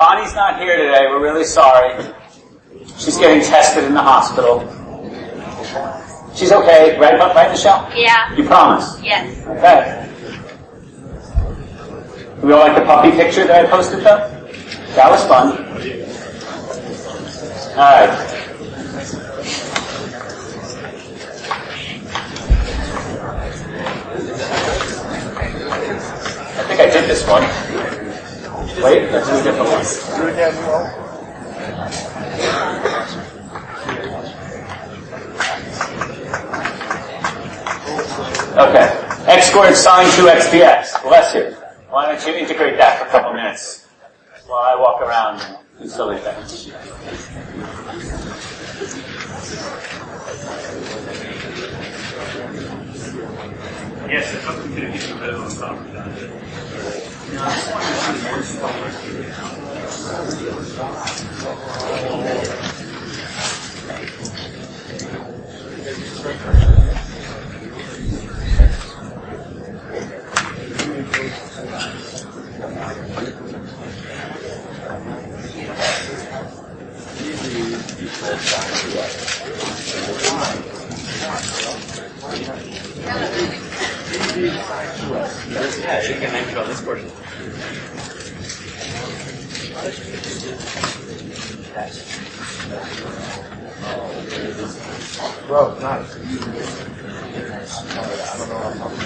Bonnie's not here today. We're really sorry. She's getting tested in the hospital. She's okay, right, Michelle? Yeah. You promise? Yes. Okay. We all like the puppy picture that I posted, though? That was fun. All right. I think I did this one. Wait, let's do a different one. Do it again, Okay. X squared sine 2x dx. Bless you. Why don't you integrate that for a couple minutes while I walk around and do silly things. Yes, it's something to keep a bit on top of that. Yeah, you can make it on this portion. Bro, nice. I don't know what I'm talking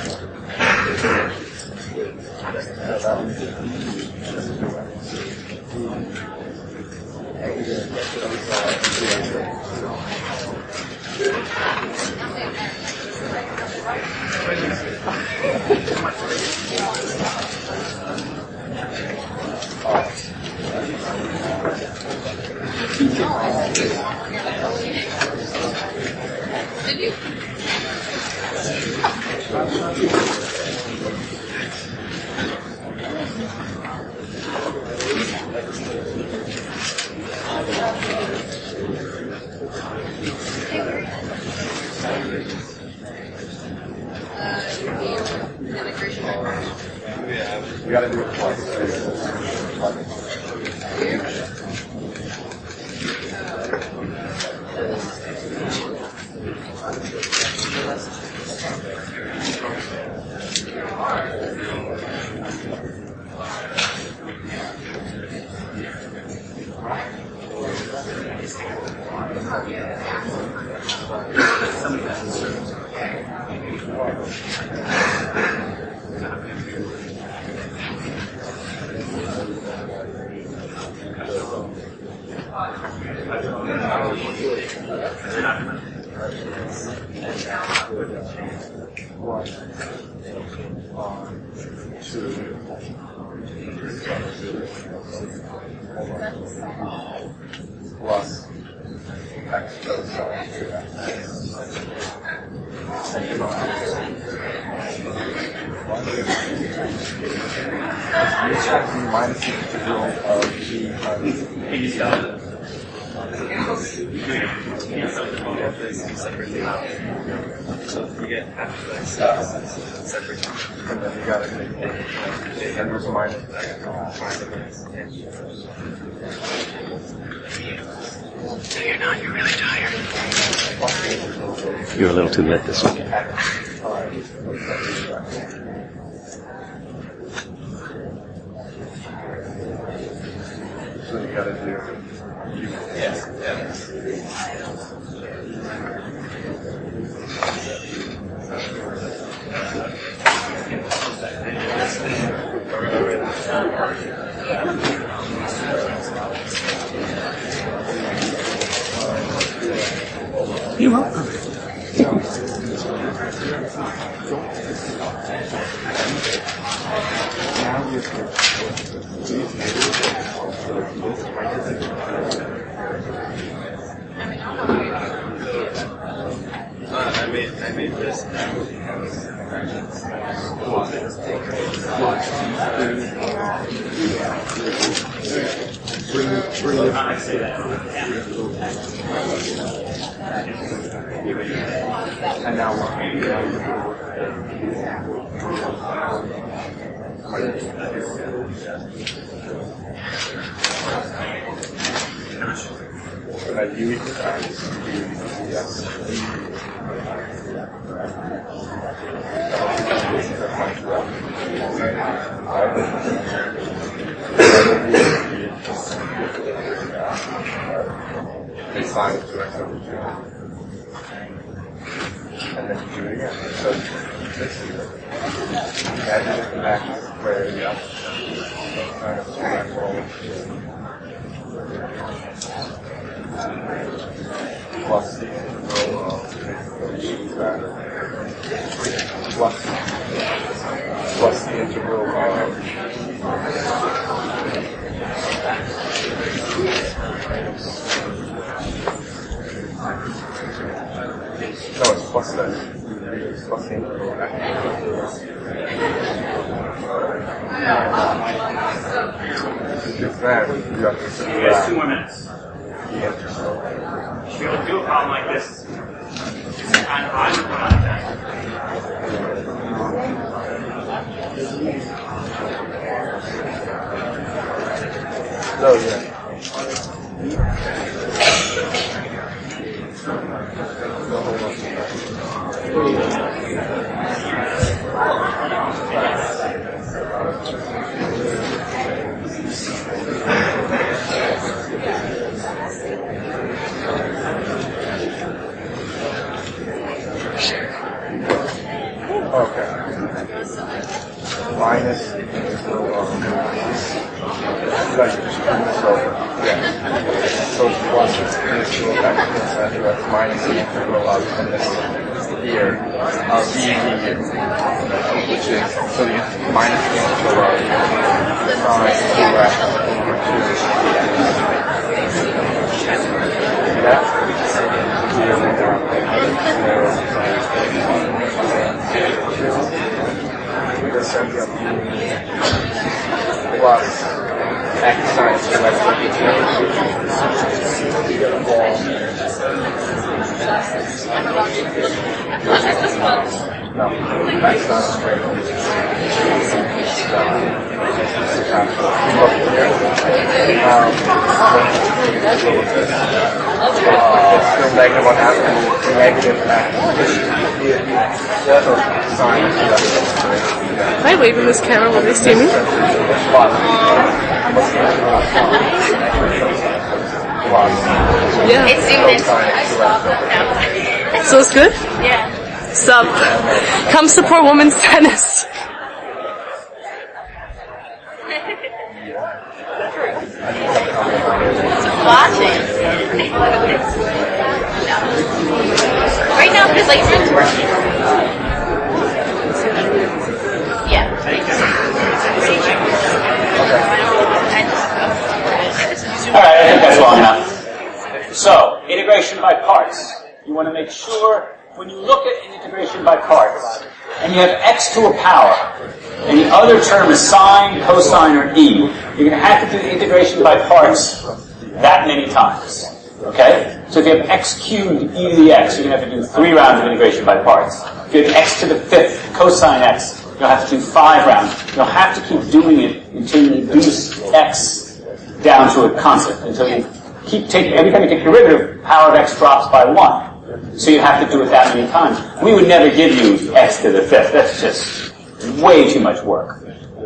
Did you? You gotta do it twice. Plus X goes on to minus the integral of g times. Can you stop it? So you get half of x separate. And then you gotta take and there's a minus No, you're not. You're really tired. You're a little too lit this week. So you gotta do Yes. You're welcome. I made this. I say that. and now what? U times yes. They sign it to x over 2. And then you do it again. So this is add it back where the kind of 2x over 2. Plus the integral of plus the integral of no, it's plus that. It's plus the integral of if then you have to You guys 2 more minutes. the integral. You should be able to do a problem like this. And I'm going on that. Oh, yeah. Okay. Minus integral of so you just turn this over. Yeah. So it's plus this little x minus the integral of from this here of d which is so the minus the integral of sine 2x over 2. Yeah. This ends up being plus x sine 2x over 2. No, that's not straight. It's still negative 1/2 and negative sine 2x. Am I waving this camera when they see me? Yeah. It's doing this. So it's good? Yeah. Sup? Come support women's tennis. Watching. Right now, his laser's working. Yeah. Alright, I think that's long enough. So, integration by parts. You want to make sure when you look at an integration by parts, and you have x to a power, and the other term is sine, cosine, or e, you're going to have to do the integration by parts that many times. Okay? So if you have x cubed e to the x, you're going to have to do 3 rounds of integration by parts. If you have x to the 5th cosine x, you'll have to do 5 rounds. You'll have to keep doing it until you reduce x down to a constant, until you keep taking, every time you take derivative, power of x drops by 1. So you have to do it that many times. We would never give you x to the 5th. That's just way too much work.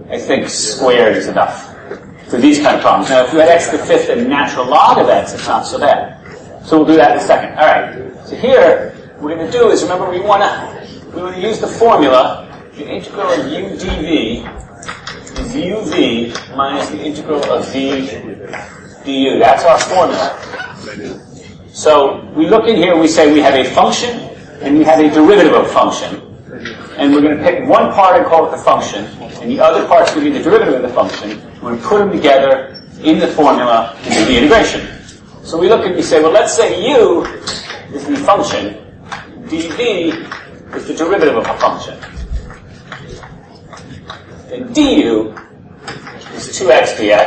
I think squared is enough for these kind of problems. Now, if you had x to the 5th and natural log of x, it's not so bad. So we'll do that in a second. All right. So here, what we're going to do is, remember, we want to use the formula. The integral of u dv is uv minus the integral of v du. That's our formula. So we look in here, we say we have a function, and we have a derivative of function. And we're going to pick one part and call it the function, and the other part's going to be the derivative of the function. We're going to put them together in the formula and do the integration. So we look and we say, well, let's say u is the function, dv is the derivative of a function. And du is 2x dx.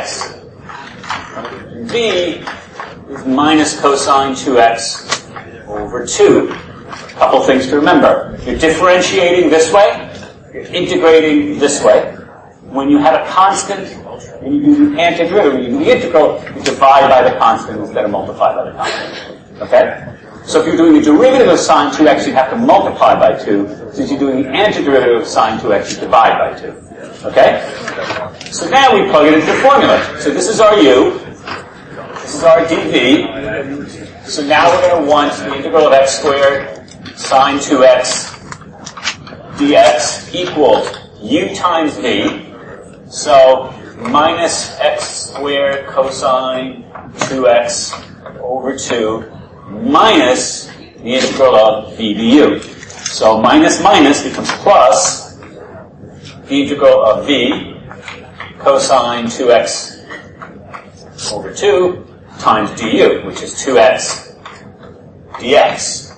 And v is minus cosine 2x over 2. A couple things to remember. You're differentiating this way. You're integrating this way. When you have a constant and you do the antiderivative, when you do the integral, you divide by the constant instead of multiply by the constant. Okay? So if you're doing the derivative of sine 2x, you'd have to multiply by 2. Since you're doing the antiderivative of sine 2x, you divide by 2. Okay? So now we plug it into the formula. So this is our u. This is our dv. So now we're going to want the integral of x squared sine 2x dx equals u times v. So minus x squared cosine 2x over 2 minus the integral of v du. So minus minus becomes plus the integral of v cosine 2x over 2 times du, which is 2x dx.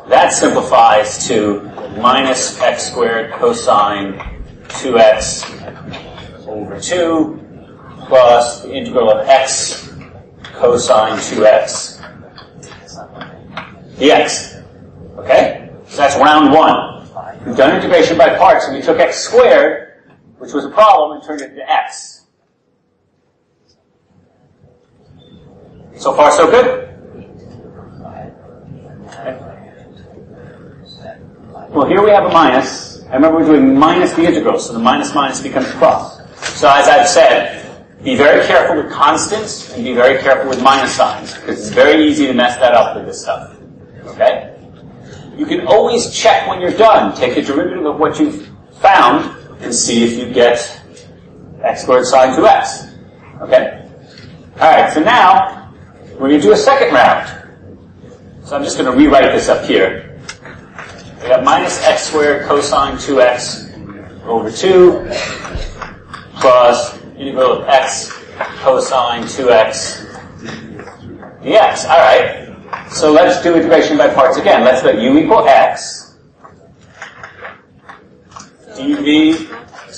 That simplifies to minus x squared cosine 2x over 2 plus the integral of x cosine 2x dx. Okay? So that's round one. We've done integration by parts, and we took x squared, which was a problem, and turned it into x. So far, so good? Okay. Well, here we have a minus. I remember we're doing minus the integral, so the minus minus becomes plus. So as I've said, be very careful with constants and be very careful with minus signs, because it's very easy to mess that up with this stuff. Okay? You can always check when you're done. Take the derivative of what you've found and see if you get x squared sine 2x. Okay? Alright, so now we're going to do a second round. So I'm just going to rewrite this up here. We have minus x squared cosine 2x over 2 plus integral of x cosine 2x dx. Alright. So let's do integration by parts again. Let's let u equal x. dv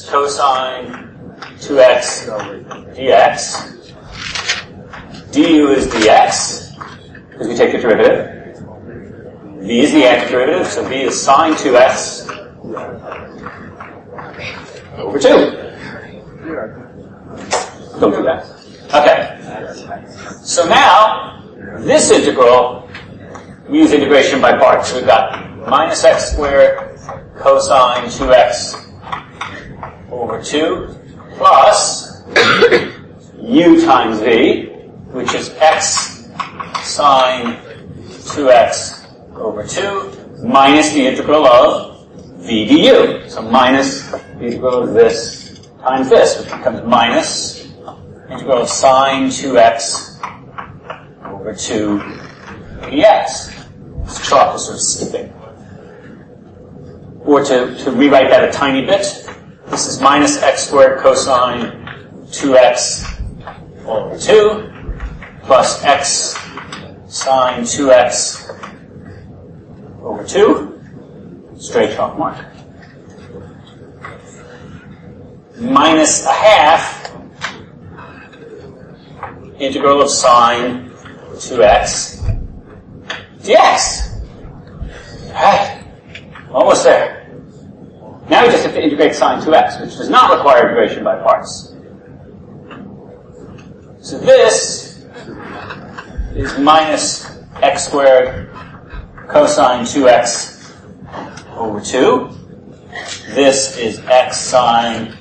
cosine 2x dx. du is dx, because we take the derivative. v is the antiderivative, so v is sine 2x over 2. Don't do that. Okay. So now, this integral, we use integration by parts. So we've got minus x squared cosine 2x over 2 plus u times v, which is x sine 2x over 2 minus the integral of v du. So minus the integral of this times this, which becomes minus integral of sine 2x over 2 dx. This chalk is sort of skipping. Or to rewrite that a tiny bit, this is minus x squared cosine 2x over 2 plus x sine 2x over 2, straight chalk mark, minus a half integral of sine 2x dx. Alright, almost there. Now we just have to integrate sine 2x, which does not require integration by parts. So this is minus x squared cosine 2x over 2. This is x sine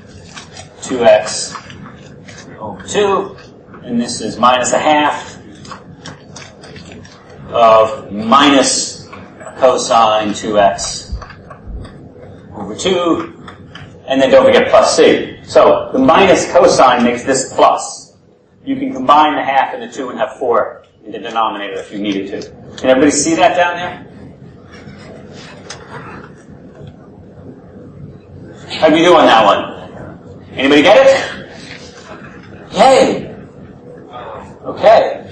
2x over 2. And this is minus a half of minus cosine 2x over 2, and then don't forget plus c. So the minus cosine makes this plus. You can combine the half and the 2 and have 4 in the denominator if you needed to. Can everybody see that down there? How do you do on that one? Anybody get it? Yay! Okay.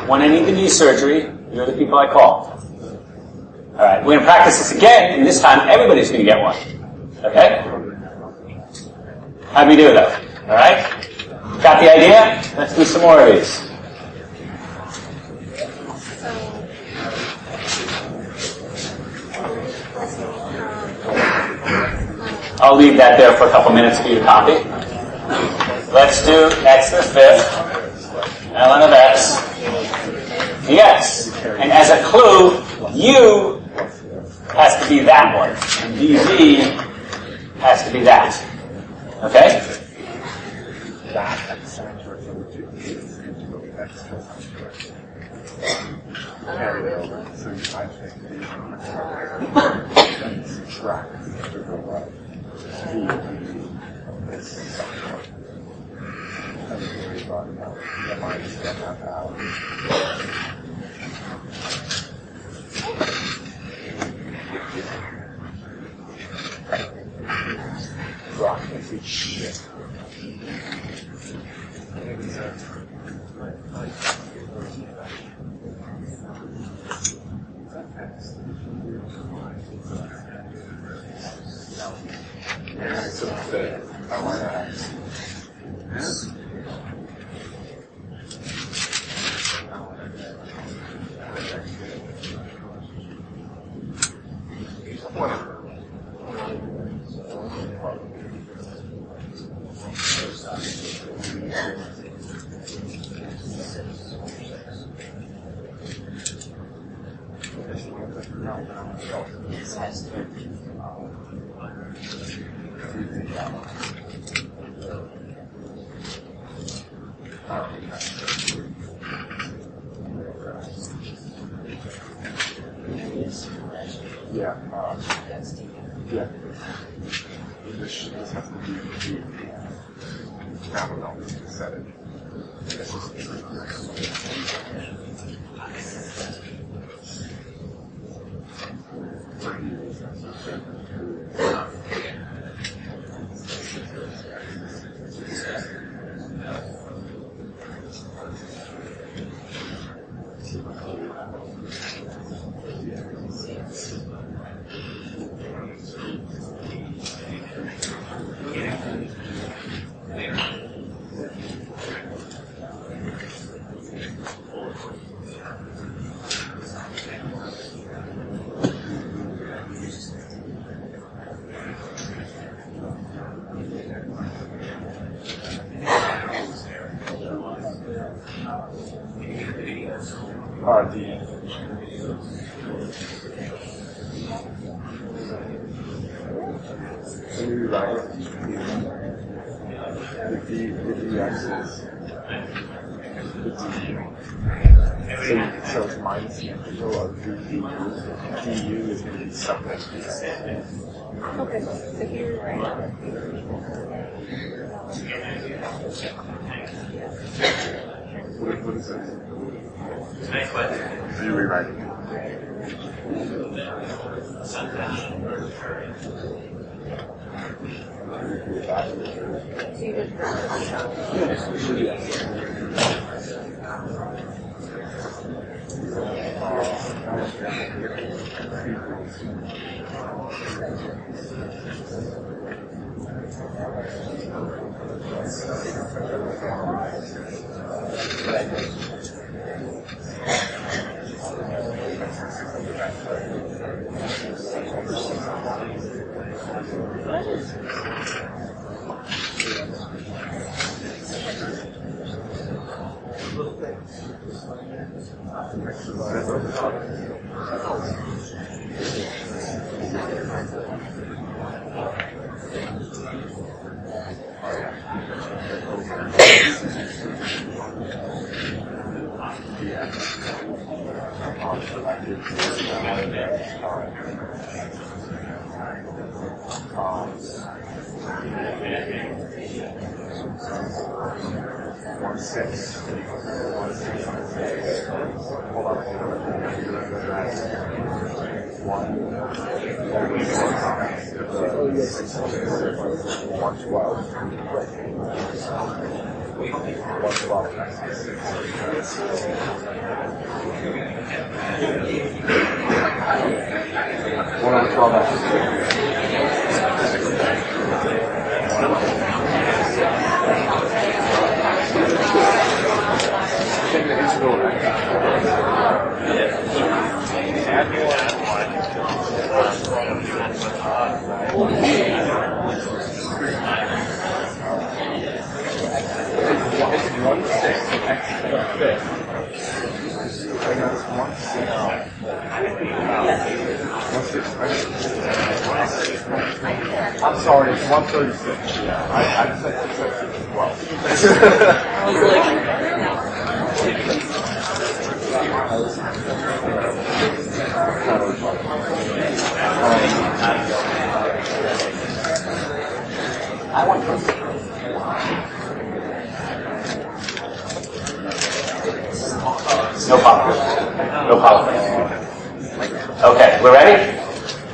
When I need the knee surgery, you're the people I call. Alright, we're going to practice this again, and this time everybody's going to get one. Okay? How do we do that? Alright? Got the idea? Let's do some more of these. I'll leave that there for a couple minutes for you to copy. Let's do x to the 5th, ln of x, Yes. And as a clue, U has to be that one. And VV has to be that. Okay? That at the center of the extra center. Carry it over. So you might take the subtract the right. V is something. And we got the minus get that out. Rock if we shit. Yeah. This has to be I don't know, just set it. This is RD. So you write the dx is so it's minus the integral of du. Du is going to be subject to the same. Okay, so here, right? What is this? So you rewrite it. Sorry, it's 136. Yeah, I said 260 as well. I want to. No problem. No problem. Okay, we're ready?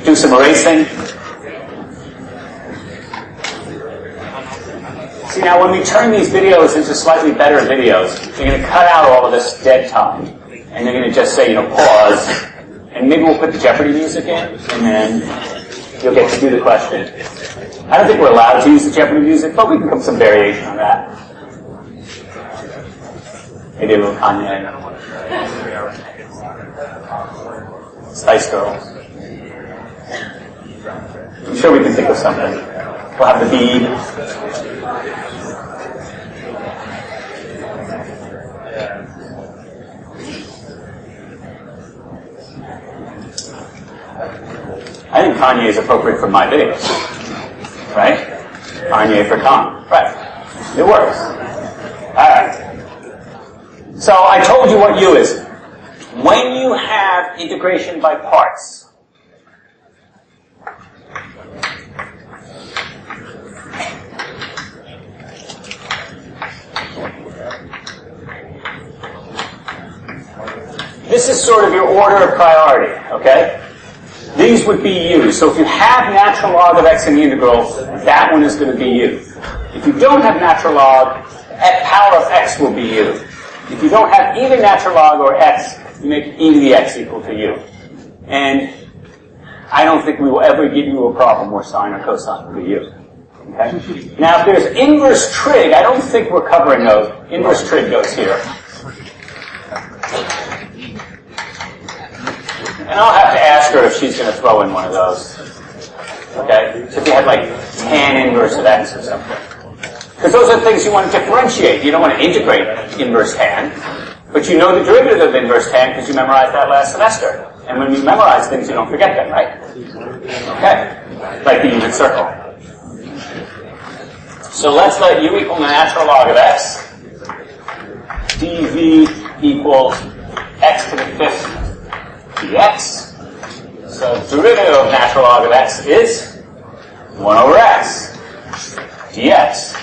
Do some erasing. See, now when we turn these videos into slightly better videos, you're going to cut out all of this dead time. And you're going to just say, pause. And maybe we'll put the Jeopardy music in, and then you'll get to do the question. I don't think we're allowed to use the Jeopardy music, but we can come some variation on that. Maybe a little Kanye. Spice Girls. I'm sure we can think of something. We'll have the bead. I think Kanye is appropriate for my videos. Right? Kanye for Tom. Right. It works. Alright. So I told you what U is. When you have integration by parts, this is sort of your order of priority, okay? These would be U. So if you have natural log of x in the integral, that one is going to be U. If you don't have natural log, power of x will be U. If you don't have either natural log or x, you make e to the x equal to U. And I don't think we will ever give you a problem where sine or cosine will be U. Okay? Now if there's inverse trig, I don't think we're covering those. Inverse trig goes here. And I'll have to ask her if she's going to throw in one of those. Okay? So if you had like tan inverse of x or something. Because those are the things you want to differentiate. You don't want to integrate inverse tan. But you know the derivative of inverse tan because you memorized that last semester. And when you memorize things, you don't forget them, right? Okay. Like the unit circle. So let's let u equal the natural log of x. dv equals x to the fifth dx. So derivative of natural log of x is 1 over x dx.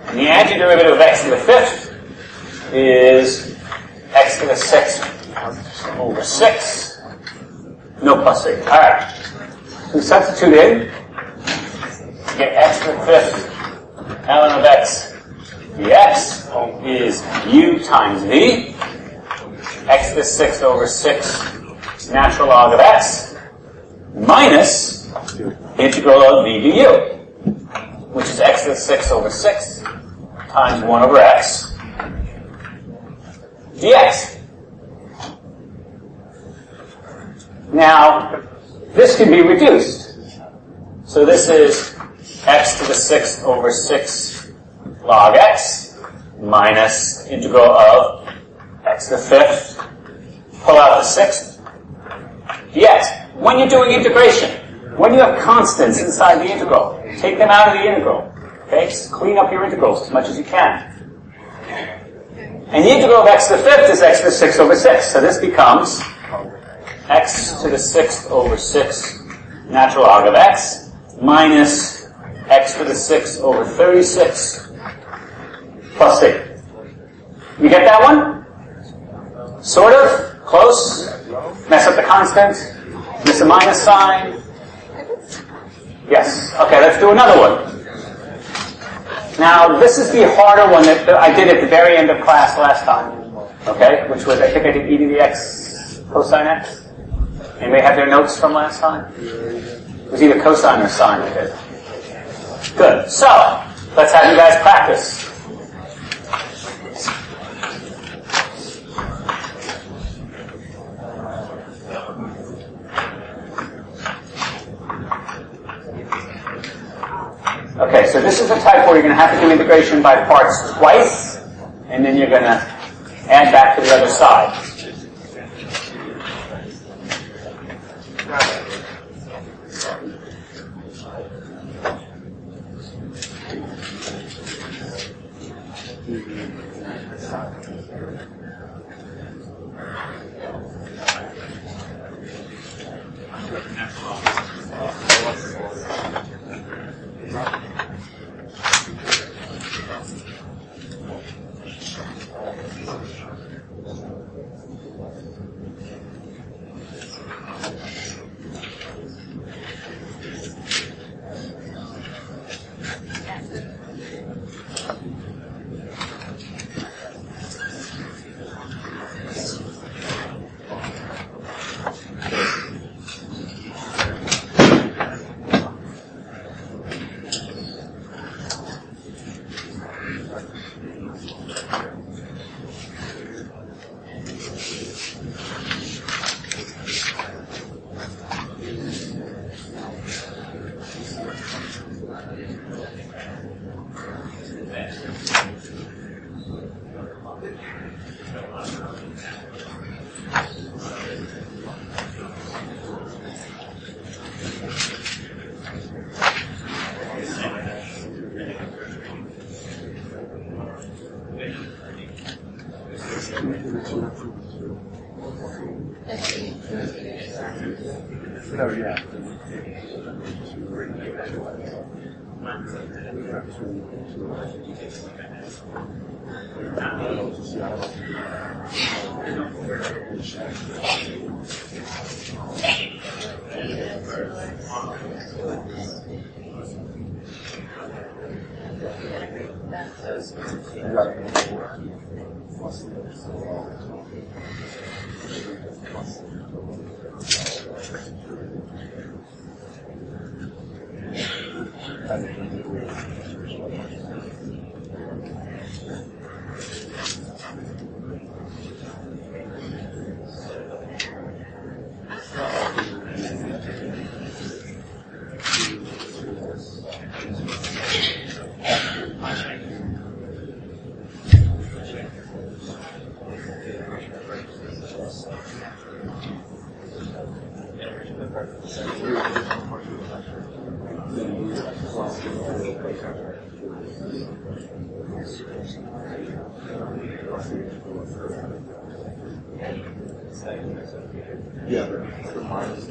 And the antiderivative of x to the fifth is x to the sixth over 6. No plus 8. Alright. So substitute in. Get x to the fifth ln of x dx is u times v. X to the sixth over 6 natural log of x minus integral of v du, which is x to the sixth over 6 times 1 over x dx. Now, this can be reduced. So this is x to the sixth over 6 log x minus integral of x to the fifth, pull out the sixth, dx. When you're doing integration, when you have constants inside the integral, take them out of the integral. Okay? Just clean up your integrals as much as you can. And the integral of x to the fifth is x to the sixth over 6. So this becomes x to the sixth over 6 natural log of x minus x to the sixth over 36 plus 8. You get that one? Sort of? Close? Mess up the constant? Miss a minus sign? Yes. Okay, let's do another one. Now, this is the harder one that I did at the very end of class last time. Okay? Which was, I think I did e to the x cosine x. Anybody have their notes from last time? It was either cosine or sine I did. Good. So, let's have you guys practice. Okay, so this is the type where you're going to have to do integration by parts twice, and then you're going to add back to the other side. No, yeah. Yeah, the minus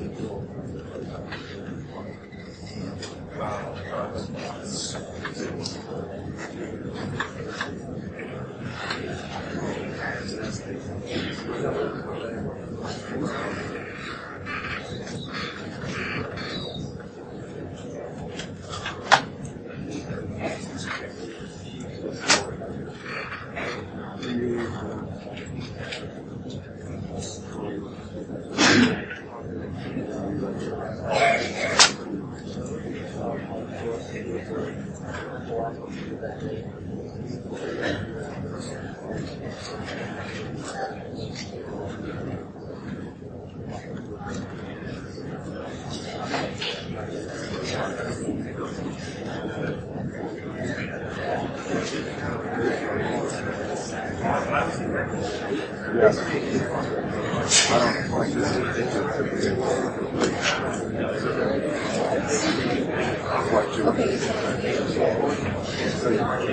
Yes. I don't like this. What you? Okay. So you might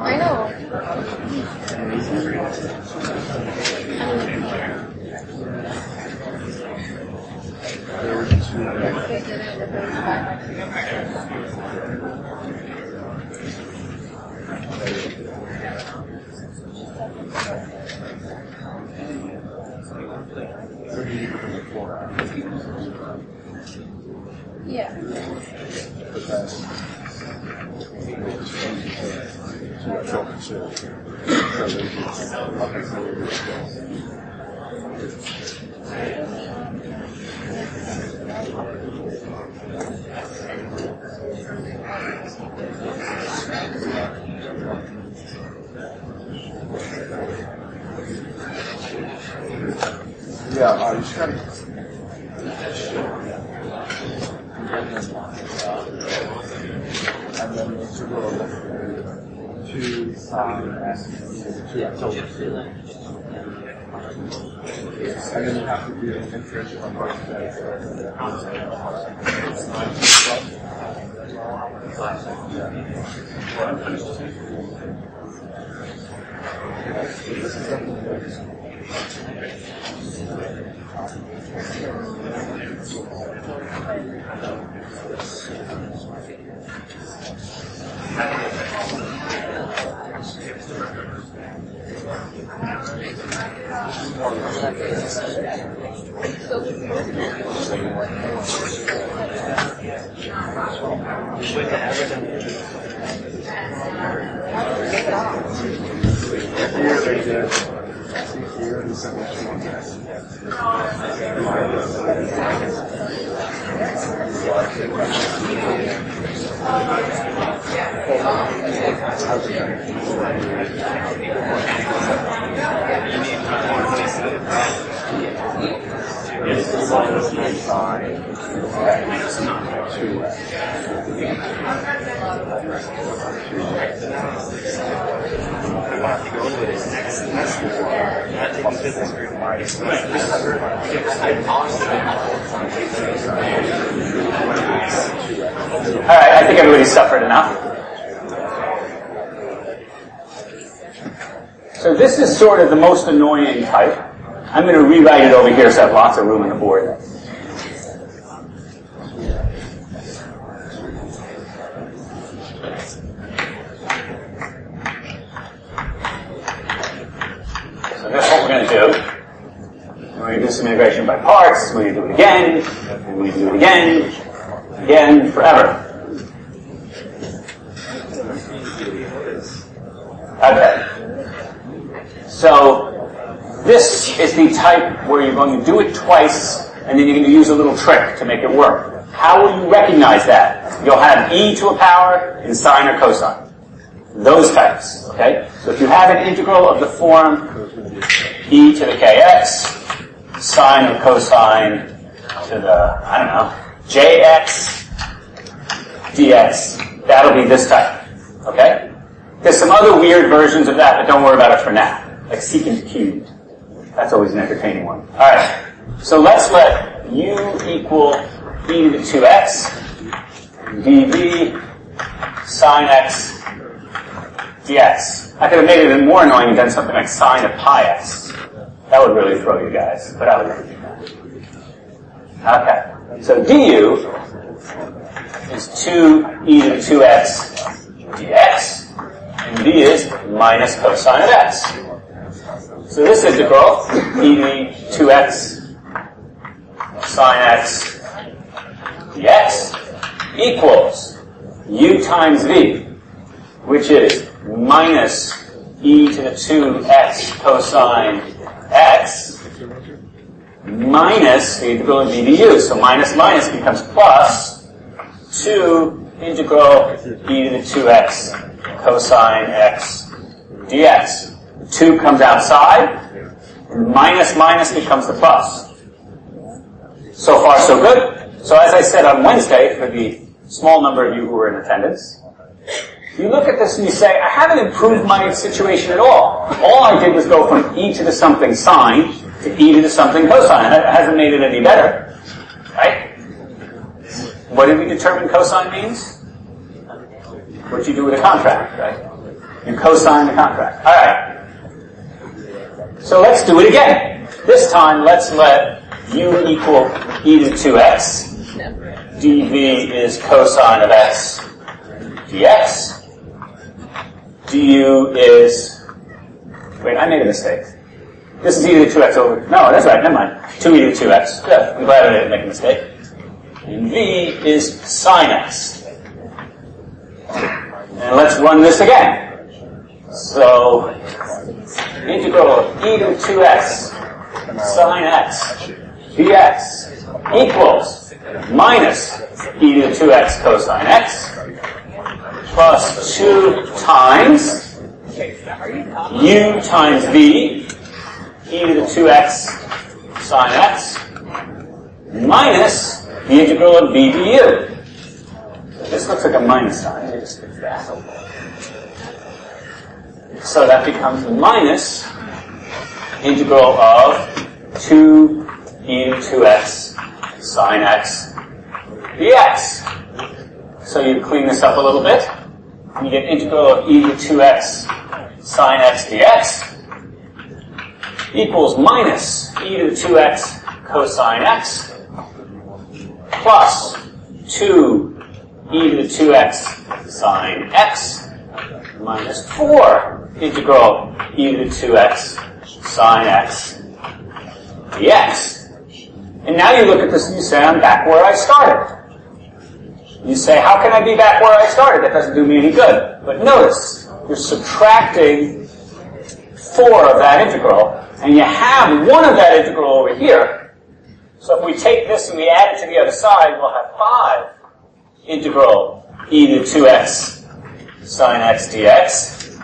I know. Yeah. Yeah, you just gotta. And then the integral of 2 sine x dx over 2. And then you have to do an integration on both sides. Here they did. See here, the summation on that. Alright, I think everybody's suffered enough. So this is sort of the most annoying type. I'm going to rewrite it over here so I have lots of room on the board. So that's what we're going to do. We're going to do some integration by parts. We're going to do it again. And we're going to do it again. Again, forever. Okay. So this is the type where you're going to do it twice, and then you're going to use a little trick to make it work. How will you recognize that? You'll have e to a power in sine or cosine. Those types, okay? So if you have an integral of the form e to the kx, sine or cosine to the, I don't know, jx dx, that'll be this type, okay? There's some other weird versions of that, but don't worry about it for now. Like secant cubed. That's always an entertaining one. Alright, so let's let u equal e to the 2x dv sine x dx. I could have made it even more annoying and done something like sine of pi x. That would really throw you guys, but I would never do that. Okay, so du is 2e to the 2x dx. And v is minus cosine of x. So this integral, e to the 2x sine x dx, equals u times v, which is minus e to the 2x cosine x minus the integral of v du. So minus minus becomes plus 2 integral e to the 2x cosine x dx. The 2 comes outside, and minus minus becomes the plus. So far, so good. So as I said on Wednesday, for the small number of you who were in attendance, you look at this and you say, I haven't improved my situation at all. All I did was go from e to the something sine to e to the something cosine. It hasn't made it any better. Right? What did we determine cosine means? What you do with a contract, right? You cosine the contract. All right. So let's do it again. This time, let's let u equal e to the 2x. dv is cosine of x dx. du is... Wait, I made a mistake. This is e to the 2x over... No, that's right, never mind. 2e to the 2x. Good. I'm glad I didn't make a mistake. And v is sine x. And let's run this again. So, integral of e to the 2x sine x dx equals minus e to the 2x cosine x plus 2 times u times v e to the 2x sine x minus the integral of v du. looks like a minus sign. Let me just fix that. So that becomes minus integral of 2 e to 2x sine x dx. So you clean this up a little bit, and you get integral of e to 2x sine x dx equals minus e to the 2x cosine x plus 2 e to the 2x sine x minus 4 integral e to the 2x sine x dx. And now you look at this and you say, I'm back where I started. You say, how can I be back where I started? That doesn't do me any good. But notice, you're subtracting 4 of that integral, and you have 1 of that integral over here. So if we take this and we add it to the other side, we'll have 5 integral e to 2x sine x dx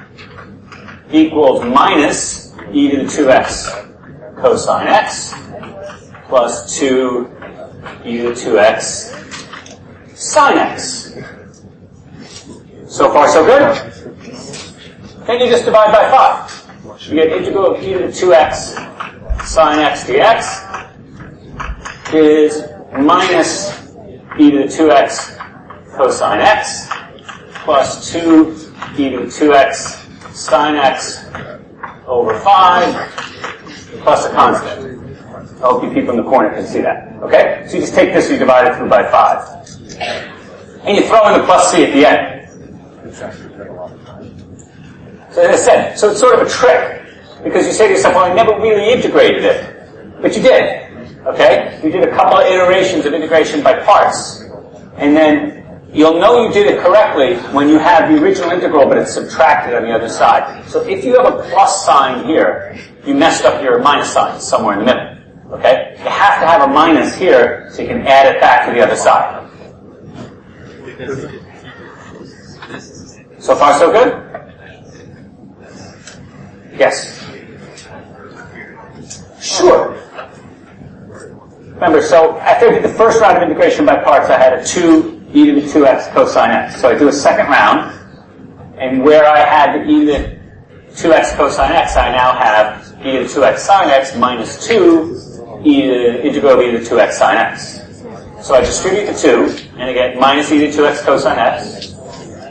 equals minus e to the 2x cosine x plus 2 e to the 2x sine x. So far, so good? Then you just divide by 5. You get integral of e to the 2x sine x dx is minus e to the 2x cosine x plus 2 e to the 2x sine x over 5 plus a constant. I hope you people in the corner can see that. Okay? So you just take this and you divide it through by 5. And you throw in the plus c at the end. So as I said, so it's sort of a trick. Because you say to yourself, well, I never really integrated it. But you did. Okay? You did a couple of iterations of integration by parts. And then you'll know you did it correctly when you have the original integral, but it's subtracted on the other side. So if you have a plus sign here, you messed up your minus sign somewhere in the middle. Okay? You have to have a minus here so you can add it back to the other side. So far, so good? Yes? Sure. Remember, so after I did the first round of integration by parts, I had a 2 e to the 2x cosine x. So I do a second round, and where I had the e to the 2x cosine x, I now have e to the 2x sine x minus 2 e to the integral of e to the 2x sine x. So I distribute the 2, and I get minus e to the 2x cosine x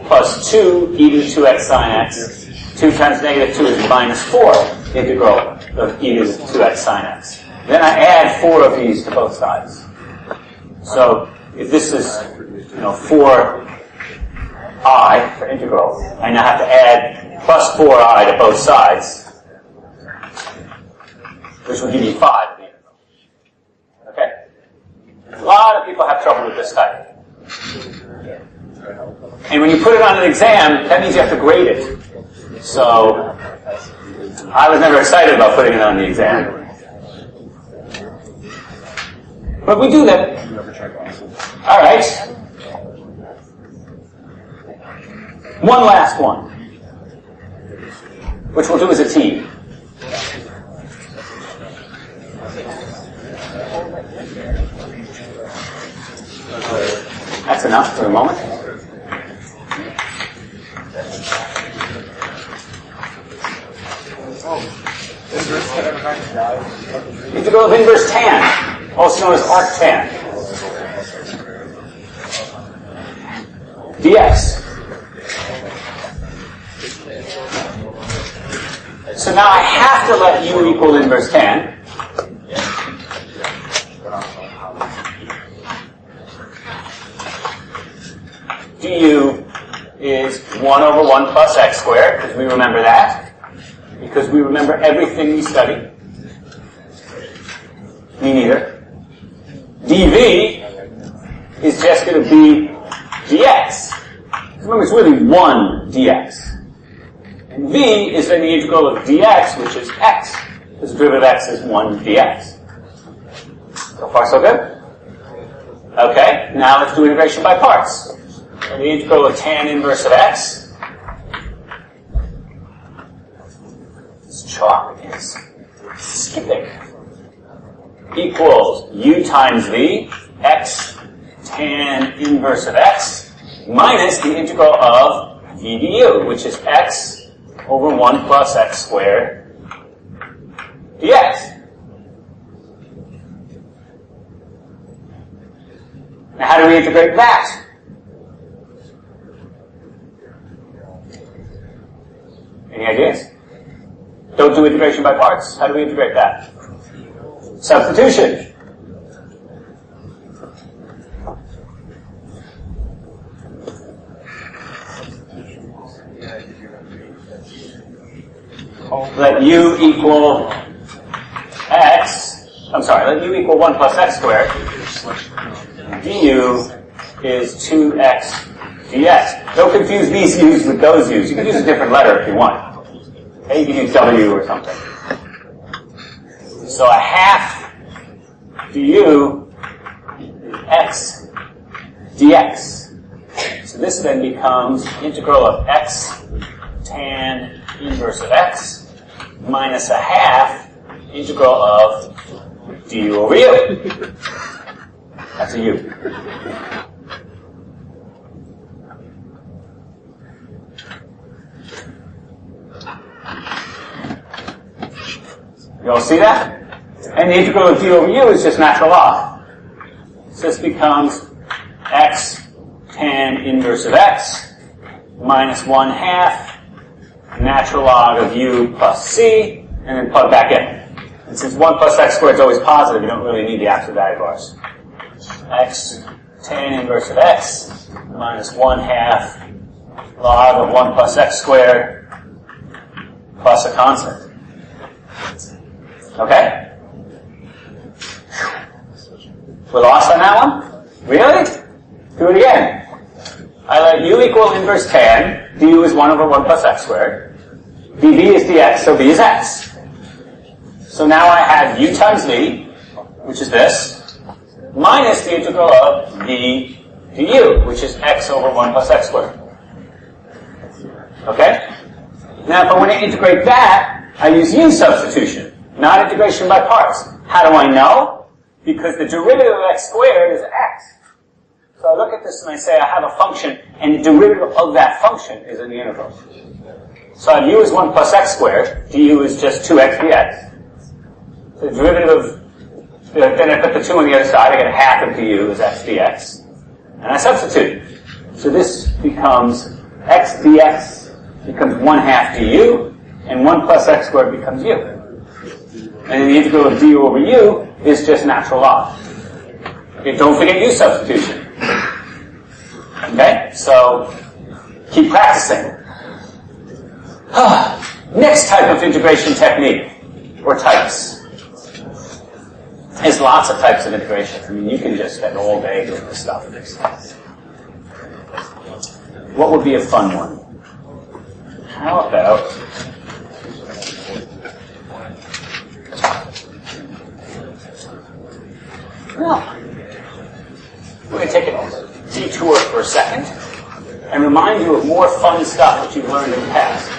plus 2 e to the 2x sine x. 2 times negative 2 is minus 4 integral of e to the 2x sine x. Then I add 4 of these to both sides. So if this is, 4i for integral, I now have to add plus 4i to both sides, which will give me 5 of the integral. Okay? A lot of people have trouble with this type. And when you put it on an exam, that means you have to grade it. So I was never excited about putting it on the exam. But we do that. All right. One last one, which we'll do as a team. That's enough for the moment. Integral of inverse tan, also known as arctan, dx. So now I have to let u equal inverse tan. Du is 1 over 1 plus x squared, because we remember that. Because we remember everything we studied. Me neither. dv is just going to be dx. Remember, it's really 1 dx. And v is then the integral of dx, which is x. Because the derivative of x is 1 dx. So far, so good? Okay, now let's do integration by parts. So the integral of tan inverse of x. This chalk is skipping. Equals u times v, x tan inverse of x, minus the integral of v du, which is x over 1 plus x squared dx. Now how do we integrate that? Any ideas? Don't do integration by parts. How do we integrate that? Substitution. Let u equal x, let u equal 1 plus x squared. Du is 2x dx. Don't confuse these u's with those u's. You can use a different letter if you want. Okay, you can use w or something. So a half du is x dx. So this then becomes integral of x tan inverse of x minus a half integral of du over u. That's a u. You all see that? And the integral of du over u is just natural log. So this becomes x tan inverse of x minus 1 half natural log of u plus c, and then plug back in. And since 1 plus x squared is always positive, you don't really need the absolute value bars. X tan inverse of x minus 1 half log of 1 plus x squared plus a constant. Okay? We're lost on that one? Really? Do it again. I let u equal inverse tan. Du is 1 over 1 plus x squared. dv is dx, so v is x. So now I have u times v, which is this, minus the integral of v du, which is x over 1 plus x squared. Okay? Now if I want to integrate that, I use u substitution, not integration by parts. How do I know? Because the derivative of x squared is x. So I look at this and I say I have a function, and the derivative of that function is in the integral. So I have u is 1 plus x squared, du is just 2x dx. So the derivative of, then I put the 2 on the other side, I get a half of du is x dx. And I substitute. So this becomes x dx becomes 1 half du, and 1 plus x squared becomes u. And then the integral of du over u is just natural log. Okay, don't forget u substitution. Okay, so keep practicing. Next type of integration technique, or types. There's lots of types of integration. I mean, you can just spend all day doing this stuff. What would be a fun one? How about we're going to take a detour for a second and remind you of more fun stuff that you've learned in the past.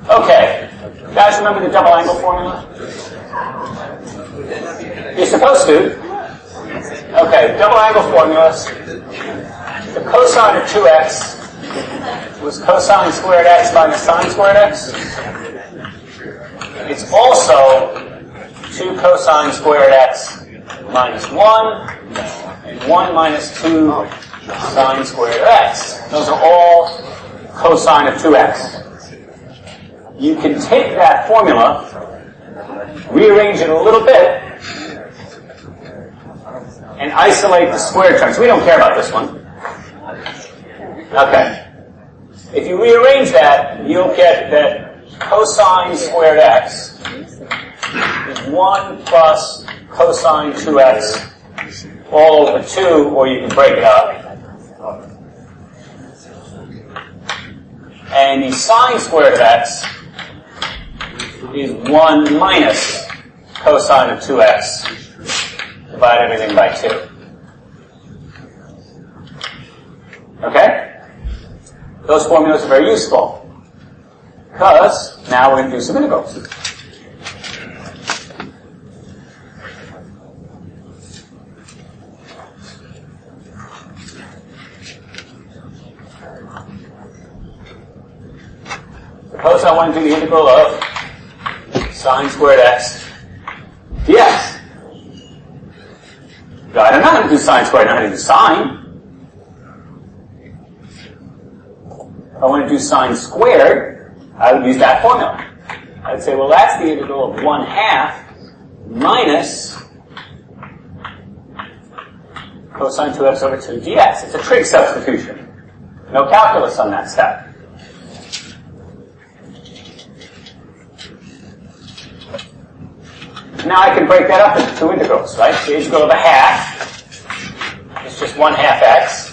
Okay. Guys, remember the double angle formula? You're supposed to. Okay, double angle formulas. The cosine of 2x was cosine squared x minus sine squared x. It's also 2 cosine squared x minus 1, and 1 minus 2 sine squared x. Those are all cosine of 2x. You can take that formula, rearrange it a little bit, and isolate the squared terms. We don't care about this one. Okay. If you rearrange that, you'll get that cosine squared x is 1 plus cosine 2x all over 2, or you can break it up. And the sine squared of x is 1 minus cosine of 2x. Divide everything by 2. Okay? Those formulas are very useful. Because now we're going to do some integrals. Suppose I want to do the integral of sine squared x dx. I don't know how to do sine squared, I know how to do sine. If I want to do sine squared, I would use that formula. I'd say, well, that's the integral of 1/2 minus cosine 2x over 2 dx. It's a trig substitution. No calculus on that step. Now I can break that up into two integrals, right? The integral of 1/2 is just 1/2 x.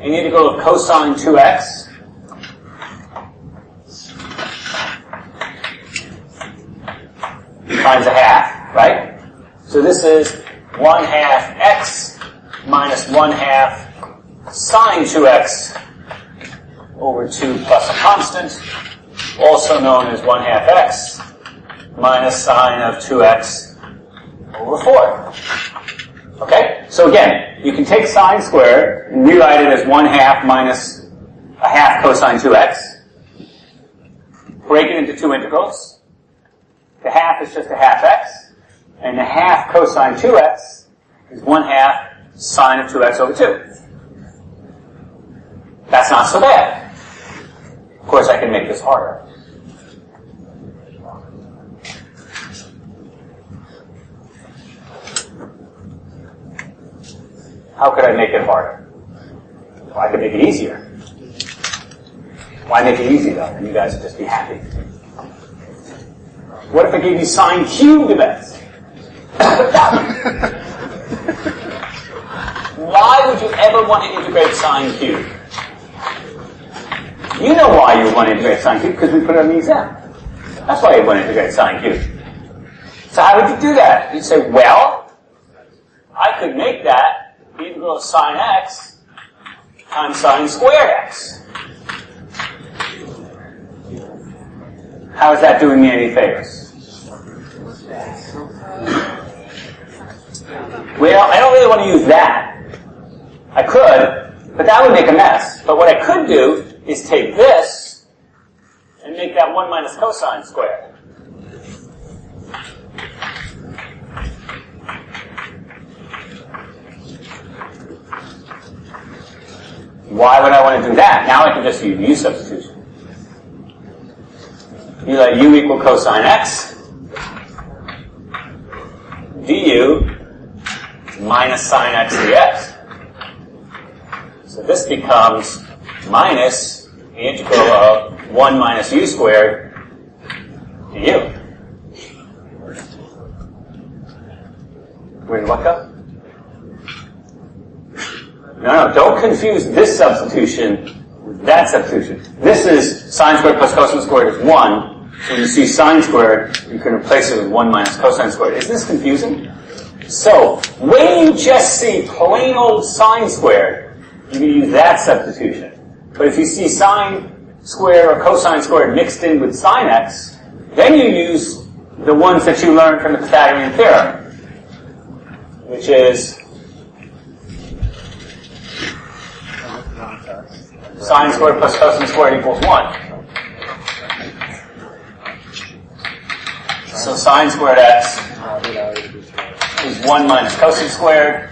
And the integral of cosine 2x times 1/2, right? So this is 1/2 x minus 1/2 sine 2x over 2 plus a constant, also known as 1/2 x minus sine of 2x over 4. Okay? So again, you can take sine squared and rewrite it as 1/2 minus 1/2 cosine 2x. Break it into two integrals. The half is just 1/2 x, and the 1/2 cosine 2x is 1/2 sine of 2x over 2. That's not so bad. Of course, I can make this harder. How could I make it harder? Well, I could make it easier. Why make it easy, though? And you guys would just be happy. What if I gave you sine cubed of x? Why would you ever want to integrate sine cubed? You know why you want to integrate sine cubed, because we put it on the exam. That's why you want to integrate sine cubed. So how would you do that? You'd say, well, I could make that the integral of sine x times sine squared x. How is that doing me any favors? Well, I don't really want to use that. I could, but that would make a mess. But what I could do is take this and make that 1 minus cosine squared. Why would I want to do that? Now I can just use u substitution. You let u equal cosine x du minus sine x dx. So this becomes minus the integral of 1 minus u squared du. Wait, what up? No, don't confuse this substitution with that substitution. This is sine squared plus cosine squared is 1. So when you see sine squared, you can replace it with 1 minus cosine squared. Isn't this confusing? So, when you just see plain old sine squared, you can use that substitution. But if you see sine squared or cosine squared mixed in with sine x, then you use the ones that you learned from the Pythagorean theorem, which is sine squared plus cosine squared equals 1. So sine squared x is 1 minus cosine squared.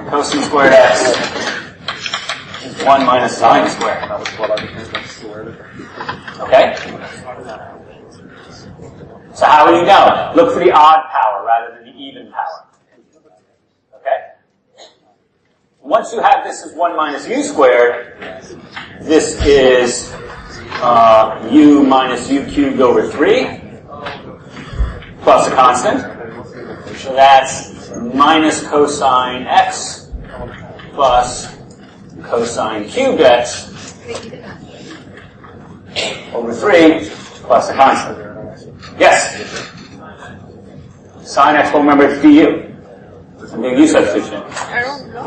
Cosine squared x is 1 minus sine squared. Okay? So how will you know? Look for the odd power rather than the even power. Okay? Once you have this as 1 minus u squared, this is u minus u cubed over 3 plus a constant. So that's minus cosine x plus cosine cubed x over 3 plus a constant. Yes? Sine x, well, remember it's du. I'm doing u substitution.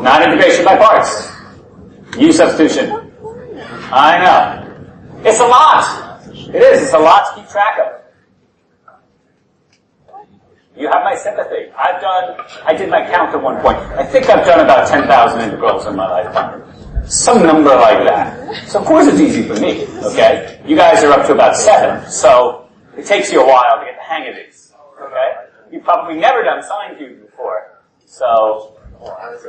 Not integration by parts. U substitution. I know. It's a lot. It is. It's a lot to keep track of. You have my sympathy. I did my count at one point. I think I've done about 10,000 integrals in my lifetime. Some number like that. So of course it's easy for me, okay? You guys are up to about 7, so it takes you a while to get the hang of these, okay? You've probably never done sine cubes before, so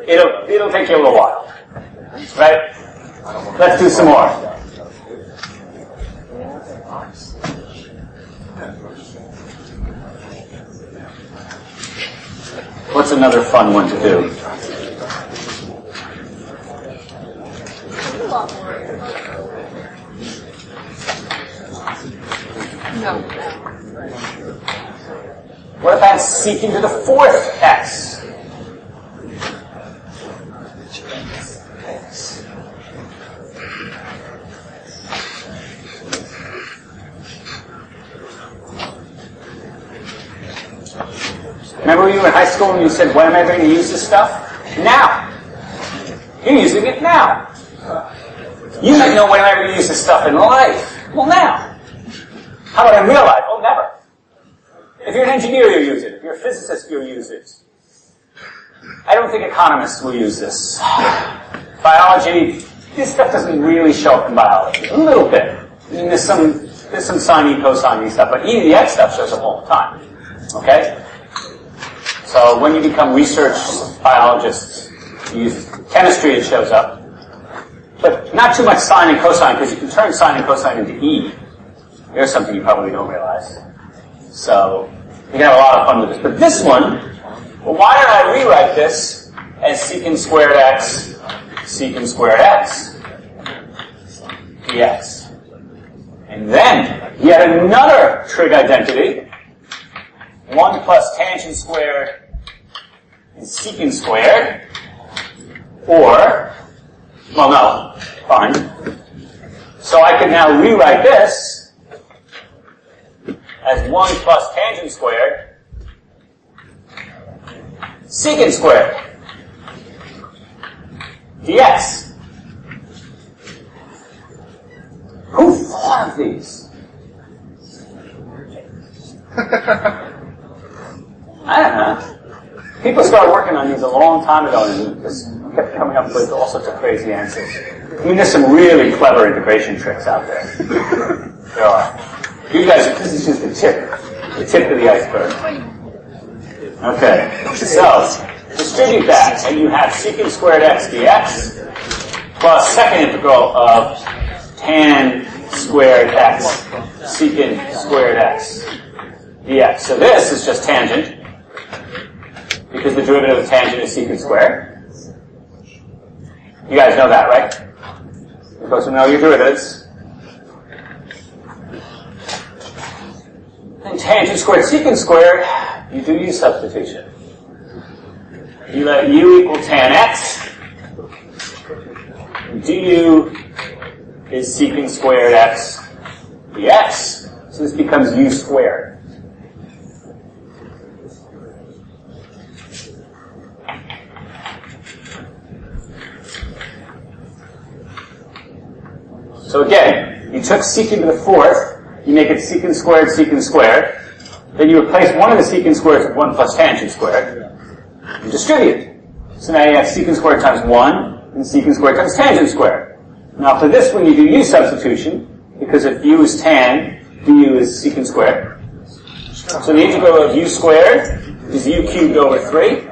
it'll take you a little while, right? Let's do some more. What's another fun one to do? No. What about secant to the 4th x? Remember when you were in high school and you said, when am I going to use this stuff? Now. You're using it now. You might know when am I going to use this stuff in life. Well, now. How about in real life? Oh, never. If you're an engineer, you'll use it. If you're a physicist, you'll use it. I don't think economists will use this. Biology, this stuff doesn't really show up in biology. A little bit. I mean, there's some sine, cosine stuff, but E to the x stuff shows up all the time. Okay? So when you become research biologists, you use chemistry, it shows up. But not too much sine and cosine, because you can turn sine and cosine into E. Here's something you probably don't realize. So you can have a lot of fun with this. But this one, well, why don't I rewrite this as secant squared x dx. And then, yet another trig identity. 1 plus tangent squared is secant squared. Or, well, no, fine. So I can now rewrite this as 1 plus tangent squared secant squared dx. Who thought of these? I don't know. People started working on these a long time ago and just kept coming up with all sorts of crazy answers. I mean, there's some really clever integration tricks out there. There are. You guys, this is just the tip of the iceberg. Okay, so distribute that, and you have secant squared x dx plus second integral of tan squared x secant squared x dx. So this is just tangent, because the derivative of tangent is secant squared. You guys know that, right? You're supposed to know your derivatives. And tangent squared secant squared, you do use substitution. You let u equal tan x. Du is secant squared x dx. So this becomes u squared. So again, you took secant to the 4th, you make it secant squared, then you replace one of the secant squares with 1 plus tangent squared, and distribute. So now you have secant squared times 1, and secant squared times tangent squared. Now for this one you do u substitution, because if u is tan, du is secant squared. So the integral of u squared is u cubed over 3.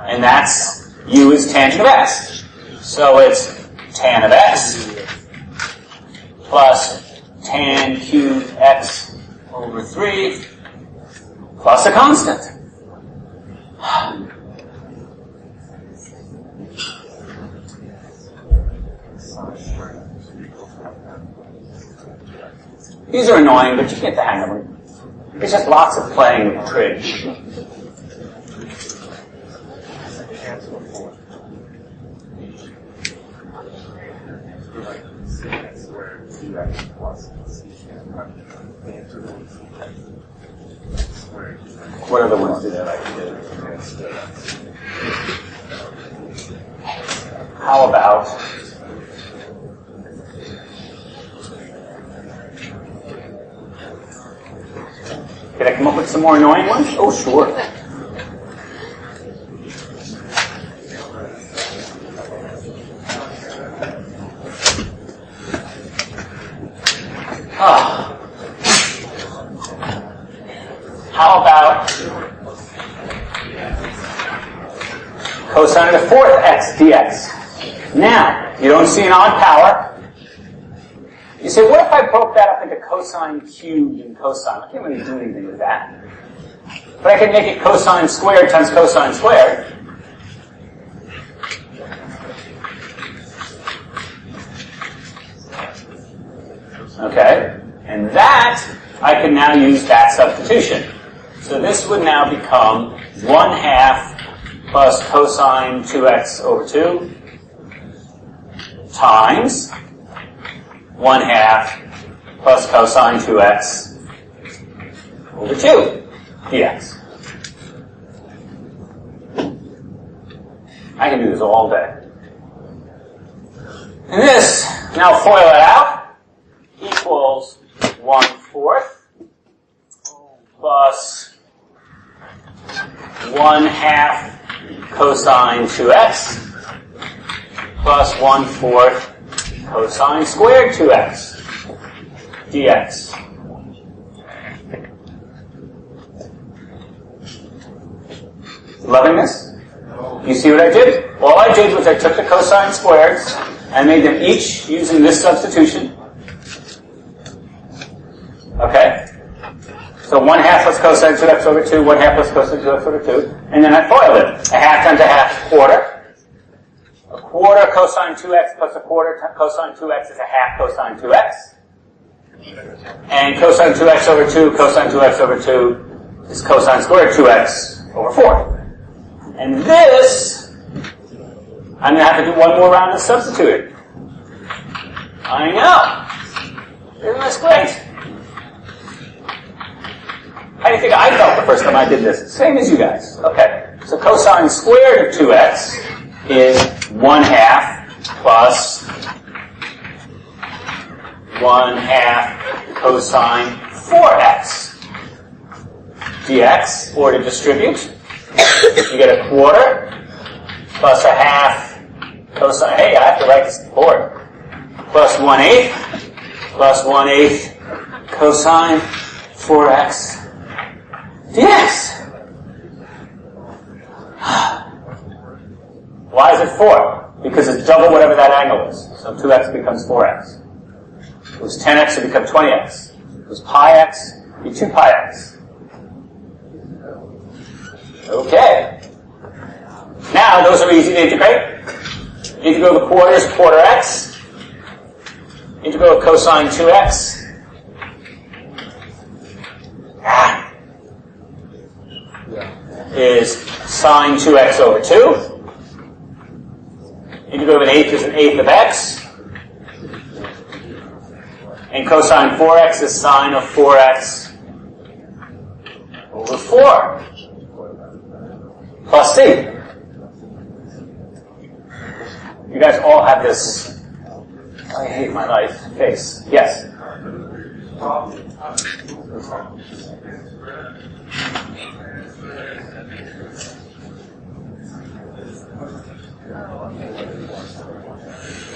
And that's u is tangent of x. So it's tan of x plus tan cubed x over 3 plus a constant. These are annoying, but you get the hang of them. It's just lots of playing with trig. What other ones do they like to do? how about can I come up with some more annoying ones? Oh, sure. How about cosine of the fourth x dx? Now, you don't see an odd power. You say, what if I broke that up into cosine cubed and cosine? I can't really do anything with that. But I can make it cosine squared times cosine squared. Okay? And that, I can now use that substitution. So this would now become 1/2 plus cosine 2x over 2 times 1/2 plus cosine 2x over 2 dx. I can do this all day. And this, now FOIL it out, equals 1/4 plus 1/2 cosine 2x plus 1/4 cosine squared 2x dx. Loving this? You see what I did? All I did was I took the cosine squareds and made them each using this substitution. Okay? So 1/2 plus cosine 2x over 2, 1/2 plus cosine 2x over 2, and then I FOIL it. 1/2 times 1/2 is a quarter. A quarter cosine 2x plus a quarter cosine 2x is 1/2 cosine 2x. And cosine 2x over 2, cosine 2x over 2 is cosine squared 2x over 4. And this, I'm going to have to do one more round of substituting. I know. Isn't this great? How do you think I felt the first time I did this? Same as you guys. Okay. So cosine squared of 2x is 1/2 plus 1/2 cosine 4x dx, or to distribute. You get a quarter plus 1/2 cosine, hey, I have to write this board, plus 1/8 plus 1/8 cosine 4x dx. Why is it 4? Because it's double whatever that angle is. So 2x becomes 4x. If it was 10x, it becomes 20x. If it was pi x, it would be 2 pi x. Okay. Now, those are easy to integrate. Integral of the quarters, quarter x. Integral of cosine 2x. Is sine 2x over 2. Integral of 1/8 is 1/8 of x. And cosine 4x is sine of 4x over 4. Plus c. You guys all have this, I hate my life, face. Yes?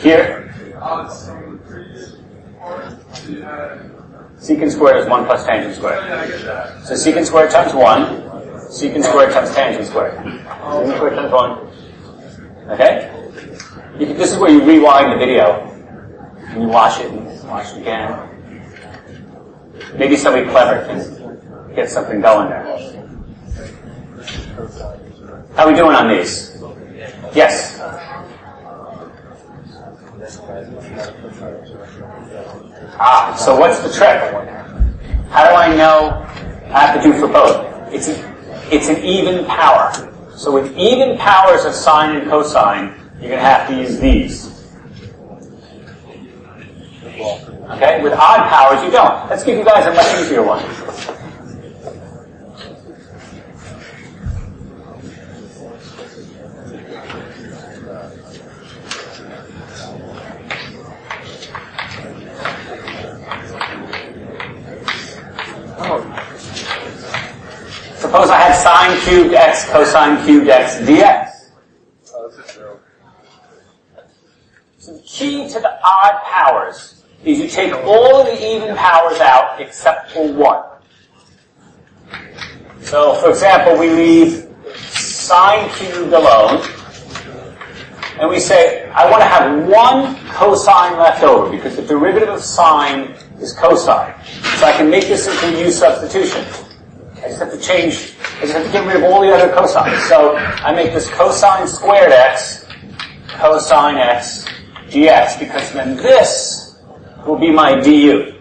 Here? Secant squared is 1 plus tangent squared. So secant squared times 1, secant squared times tangent squared. Secant squared times 1. Okay? This is where you rewind the video. And you watch it and watch it again. Maybe somebody clever can get something going there. How are we doing on these? Yes? So what's the trick? How do I know I have to do for both? It's an even power. So with even powers of sine and cosine, you're going to have to use these. Okay? With odd powers, you don't. Let's give you guys a much easier one. Suppose I had sine cubed x cosine cubed x dx. Oh, this is true. So the key to the odd powers is you take all of the even powers out except for one. So, for example, we leave sine cubed alone, and we say, I want to have one cosine left over, because the derivative of sine is cosine. So I can make this into a u substitution. I just have to get rid of all the other cosines. So I make this cosine squared x, cosine x dx, because then this will be my du.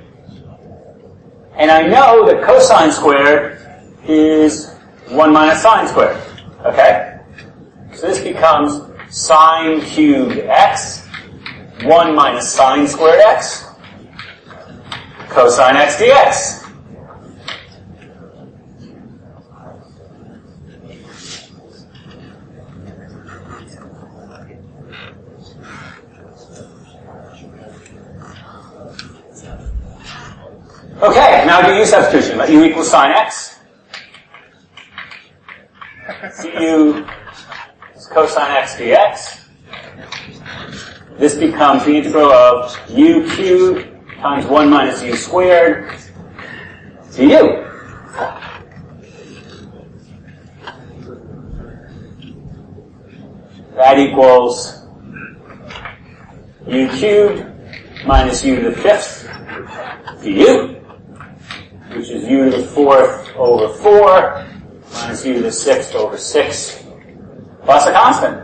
And I know that cosine squared is 1 minus sine squared. Okay? So this becomes sine cubed x, 1 minus sine squared x, cosine x dx. Okay, now do u substitution. Let u equals sine x. Du is cosine x dx. This becomes the integral of u cubed times 1 minus u squared du. That equals u cubed minus u to the fifth du, which is u to the fourth over 4 minus u to the sixth over 6 plus a constant.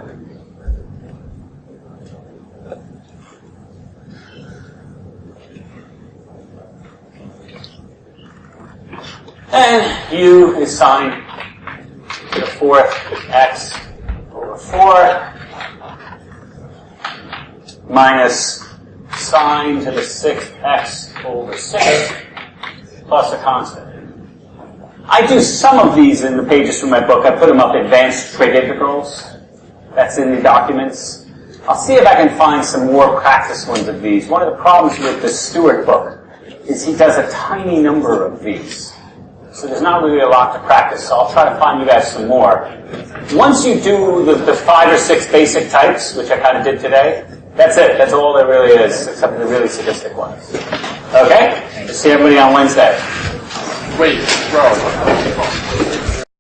And u is sine to the fourth x over 4 minus sine to the sixth x over 6 plus a constant. I do some of these in the pages from my book. I put them up, advanced trig integrals. That's in the documents. I'll see if I can find some more practice ones of these. One of the problems with the Stewart book is he does a tiny number of these. So there's not really a lot to practice, so I'll try to find you guys some more. Once you do the 5 or 6 basic types, which I kind of did today, that's it. That's all there really is, except for the really sadistic ones. Okay? See everybody on Wednesday. Wait, bro.